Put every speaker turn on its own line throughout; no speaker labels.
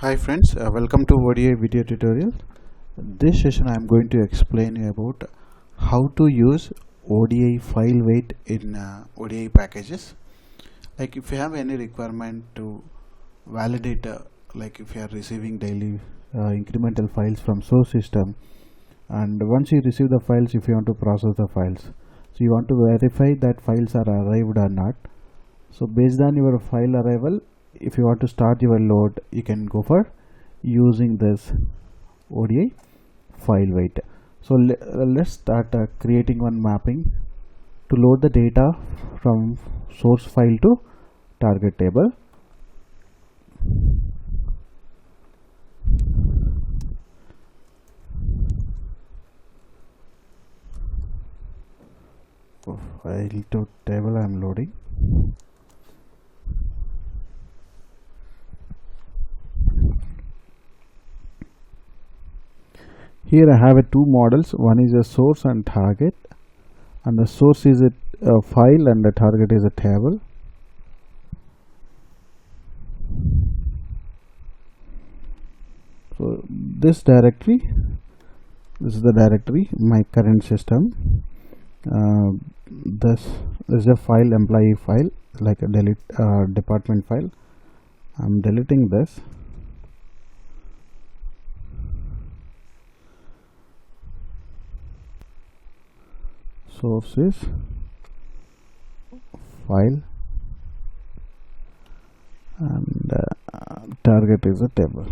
Hi friends, welcome to ODI video tutorial. This session I am going to explain you about how to use ODI FileWait in ODI packages. Like if you have any requirement to validate, like if you are receiving daily incremental files from source system, and once you receive the files, if you want to process the files, so you want to verify that files are arrived or not. So based on your file arrival, if you want to start your load, you can go for using this ODI FileWait. So let's start creating one mapping to load the data from source file to target table. File to table I am loading. Here I have two models. One is a source and target, and the source is a file and the target is a table. So this is the directory, my current system. This is a file, employee file, like a delete department file. I'm deleting this. Source is file and target is a table.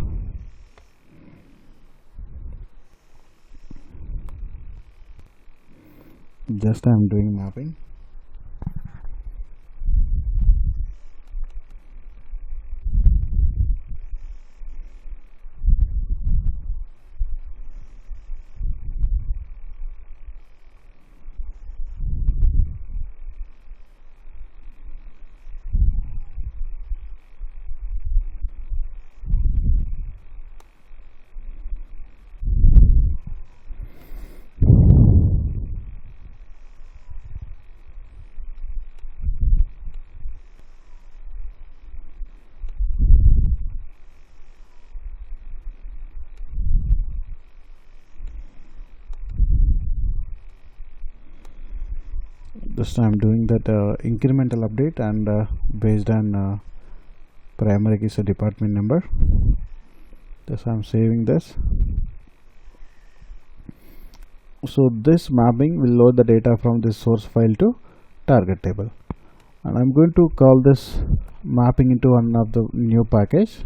Just I am doing mapping. This time I am doing that incremental update, and based on primary key is a department number. This I am saving this. So this mapping will load the data from this source file to target table, and I'm going to call this mapping into one of the new package.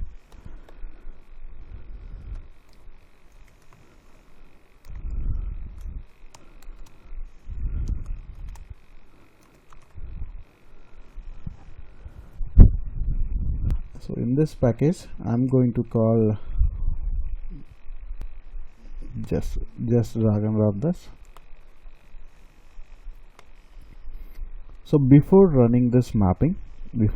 So in this package I'm going to call just drag and drop this. So before running this mapping, I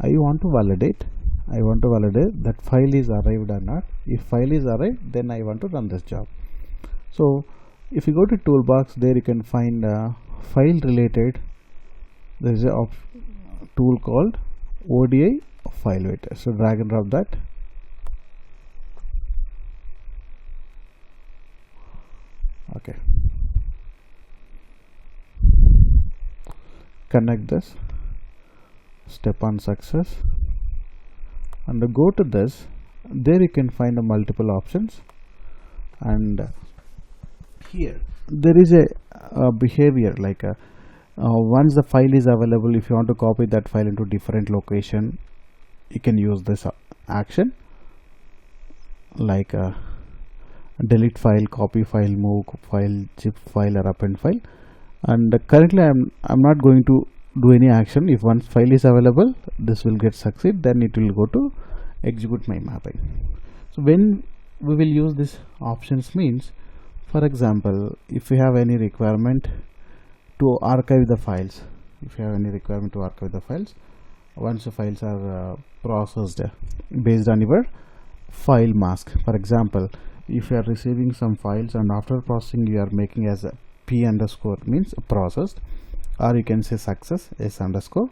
want to validate that file is arrived or not. If file is arrived, then I want to run this job. So if you go to toolbox, there you can find file related. There is a tool called ODI FileWait. So drag and drop that. Okay. Connect this. Step on success. And go to this. There you can find multiple options. And here there is a behavior like a once the file is available, if you want to copy that file into different location, you can use this action like delete file, copy file, move file, zip file or append file. And currently I'm not going to do any action. If once file is available, this will get succeed, then it will go to execute my mapping. So when we will use this options means, for example, if you have any requirement to archive the files, once the files are processed based on your file mask. For example, if you are receiving some files and after processing you are making as a p underscore means processed, or you can say success s underscore.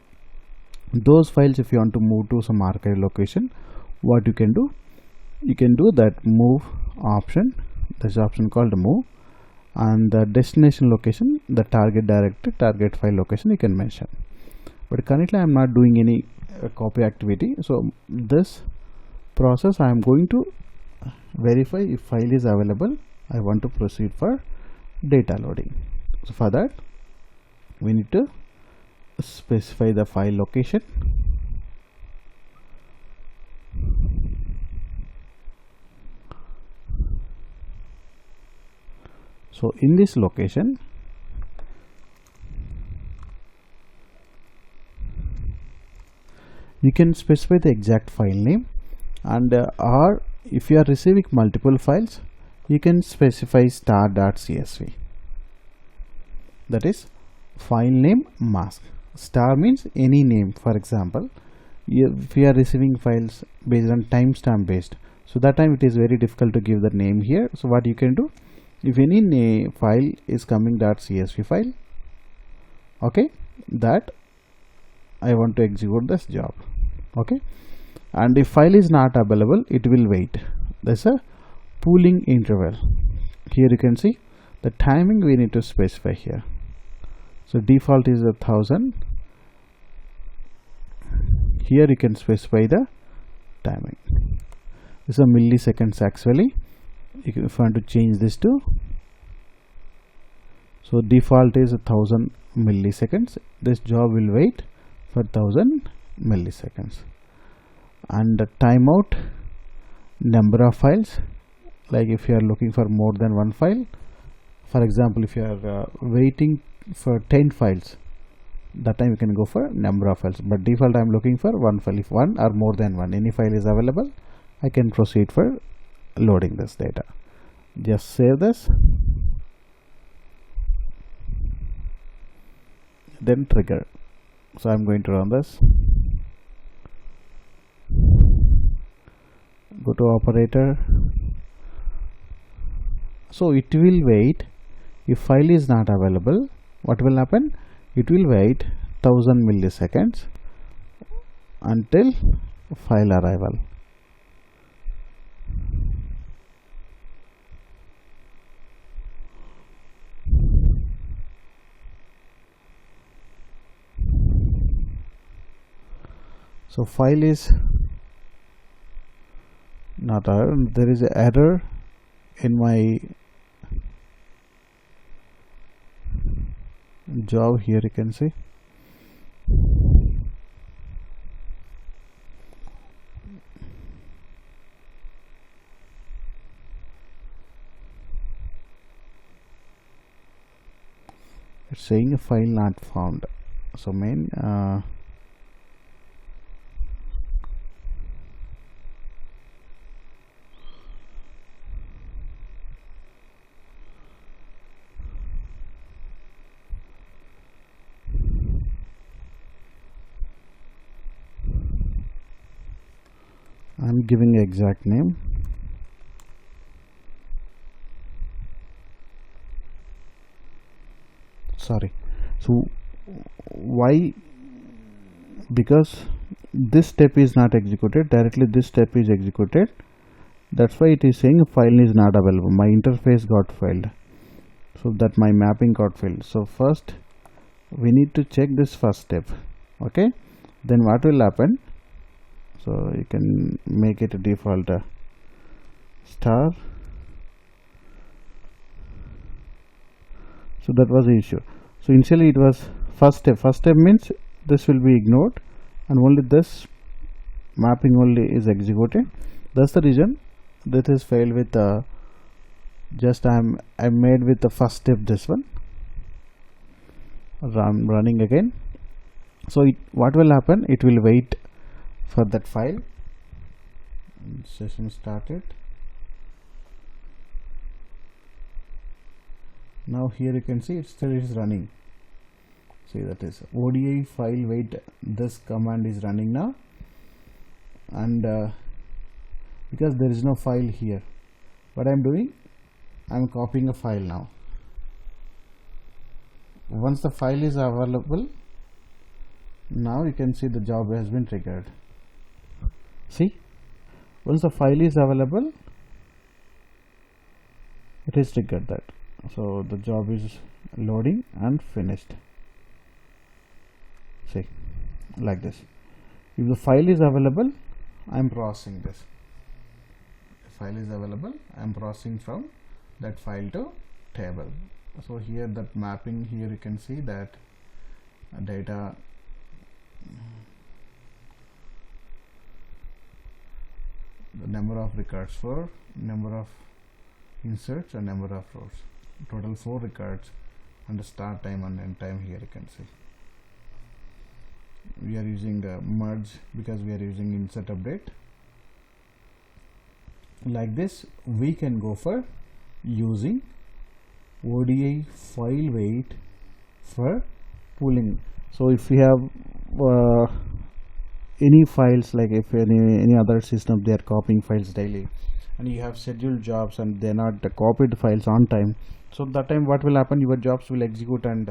Those files if you want to move to some archive location, what you can do that move option. There's an option called move, and the destination location, the target directory, target file location you can mention. But currently I am not doing any copy activity, so this process I am going to verify if file is available. I want to proceed for data loading. So for that we need to specify the file location. So in this location you can specify the exact file name, and or if you are receiving multiple files, you can specify star.csv. That is file name mask. Star means any name. For example, if you are receiving files based on timestamp based, so that time it is very difficult to give the name here. So what you can do, if any file is coming .csv file, okay, that I want to execute this job, okay, and if file is not available, it will wait. There's a pooling interval. Here you can see the timing we need to specify here. So default is 1000. Here you can specify the timing. This is a milliseconds actually. If you want to change this to, so default is 1000 milliseconds. This job will wait for 1000 milliseconds. And the timeout, number of files, like if you are looking for more than one file, for example, if you are waiting for 10 files, that time you can go for number of files, but default I am looking for one file. If one or more than one, any file is available, I can proceed for loading this data. Just save this, then trigger. So I am going to run this. Go to operator. So it will wait. If file is not available, what will happen? It will wait 1000 milliseconds until file arrival. So file is not error. There is an error in my job. Here you can see it's saying a file not found. So main I'm giving an exact name. Sorry. So why? Because this step is not executed directly, this step is executed. That's why it is saying file is not available. My interface got failed, so that my mapping got failed. So first we need to check this first step, okay, then what will happen? So you can make it a default star. So that was the issue. So initially it was first step. First step means this will be ignored and only this mapping only is executed. That's the reason that is failed with just I made with the first step this one. I'm running again. So what will happen? It will wait for that file. Session started. Now here you can see it still is running. See, that is ODI FileWait. This command is running now, and because there is no file here, what I am doing, I am copying a file now. Once the file is available, now you can see the job has been triggered. See, Once the file is available, it is triggered that. So the job is loading and finished. See, like this. If the file is available, I am processing this. If file is available, I am processing from that file to table. So here that mapping, here you can see that data the number of records for number of inserts and number of rows, total 4 records, and the start time and end time. Here you can see we are using merge because we are using insert update. Like this we can go for using ODI FileWait for pulling. So if we have any files, like if any other system they are copying files daily and you have scheduled jobs and they are not copied files on time, so that time what will happen, your jobs will execute, and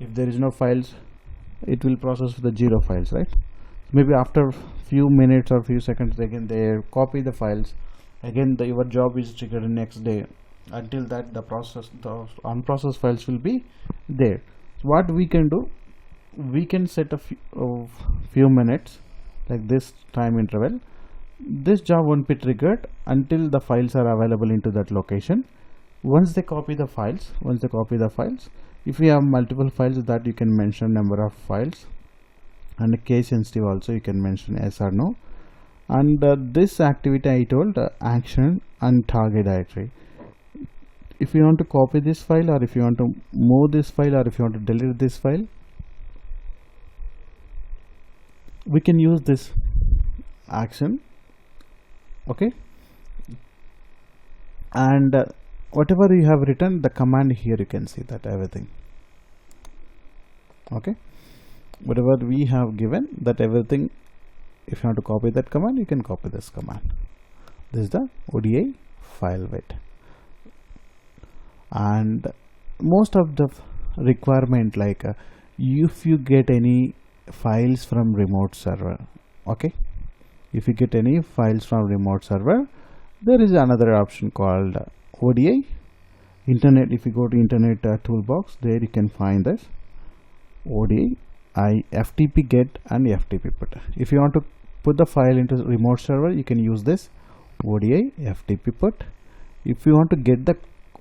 if there is no files, it will process the 0 files, right? Maybe after few minutes or few seconds again they copy the files, again your job is triggered the next day. Until that the unprocessed files will be there. So what we can do, we can set a few minutes, like this time interval. This job won't be triggered until the files are available into that location. Once they copy the files, if we have multiple files, that you can mention number of files, and case sensitive also you can mention yes or no. And this activity I told action and target directory. If you want to copy this file, or if you want to move this file, or if you want to delete this file, we can use this action. Okay, and whatever you have written, the command here you can see that everything. Okay, whatever we have given, that everything, if you want to copy that command, you can copy this command. This is the ODI FileWait. And most of the requirement, like if you get any files from remote server, okay, if you get any files from remote server, there is another option called ODI internet. If you go to internet toolbox, there you can find this ODI FTP get and FTP put. If you want to put the file into remote server, you can use this ODI FTP put. If you want to get the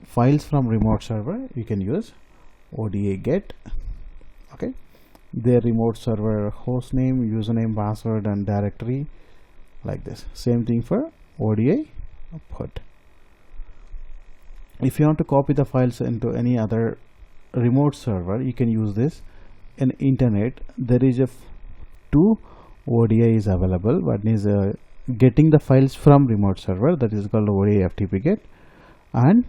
files from remote server, you can use ODI get. Okay, their remote server host name, username, password, and directory, like this. Same thing for ODI put. If you want to copy the files into any other remote server, you can use this. In internet, there is two ODI is available. One is getting the files from remote server, that is called ODI FTP get, and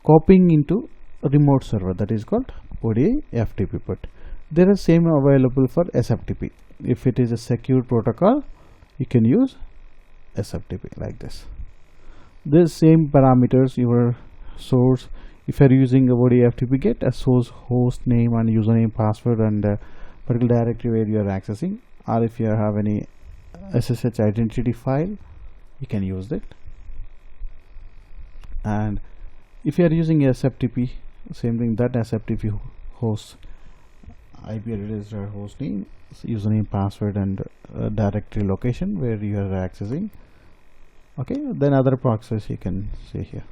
copying into a remote server, that is called ODI FTP put. There are same available for SFTP. If it is a secure protocol, you can use SFTP like this. This same parameters, your source, if you are using a ODI FTP get, a source host name and username, password, and particular directory where you are accessing, or if you have any SSH identity file, you can use it. And if you are using SFTP, same thing, that SFTP host IP address, host name, username, password, and directory location where you are accessing. Okay, then other proxies you can see here.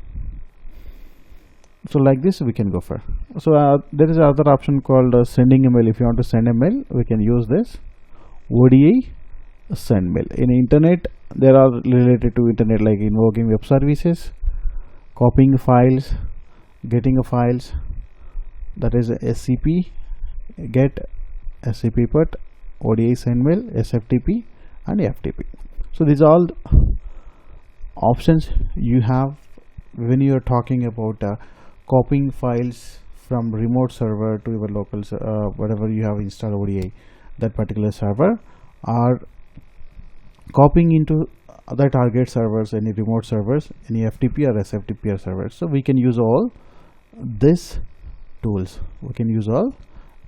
So like this we can go for. So there is another option called sending email. If you want to send a mail, we can use this ODI send mail. In internet, there are related to internet, like invoking web services, copying files, getting files, that is SCP get, SCP put, ODI send mail, SFTP, and FTP. So these are all options you have when you are talking about copying files from remote server to your local whatever you have installed ODI, that particular server, or copying into other target servers, any remote servers, any FTP or SFTP servers. So we can use all these tools. We can use all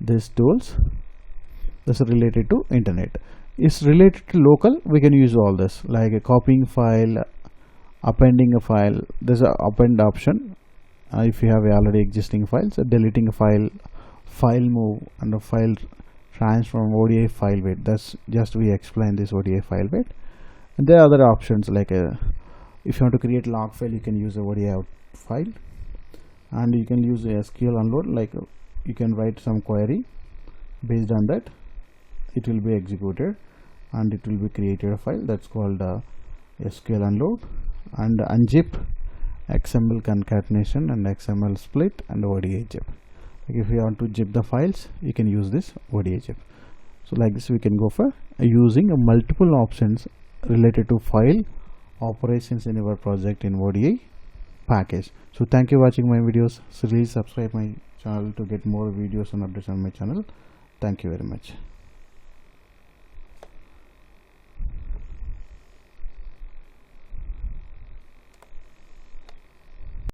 these tools. This is related to internet. is related to local, we can use all this, like a copying file, appending a file. There's a append option if you have already existing files, deleting a file, file move, and a file transfer from ODI FileWait. That's just we explained this ODI FileWait. And there are other options like if you want to create log file, you can use a ODI out file, and you can use a SQL unload, like you can write some query. Based on that, it will be executed and it will be created a file. That's called SQL unload, and unzip, XML concatenation, and XML split, and ODI zip. Like if you want to zip the files, you can use this ODI zip. So like this, we can go for using multiple options related to file operations in your project in ODI package. So thank you for watching my videos. So please subscribe my channel to get more videos and updates on my channel. Thank you very much.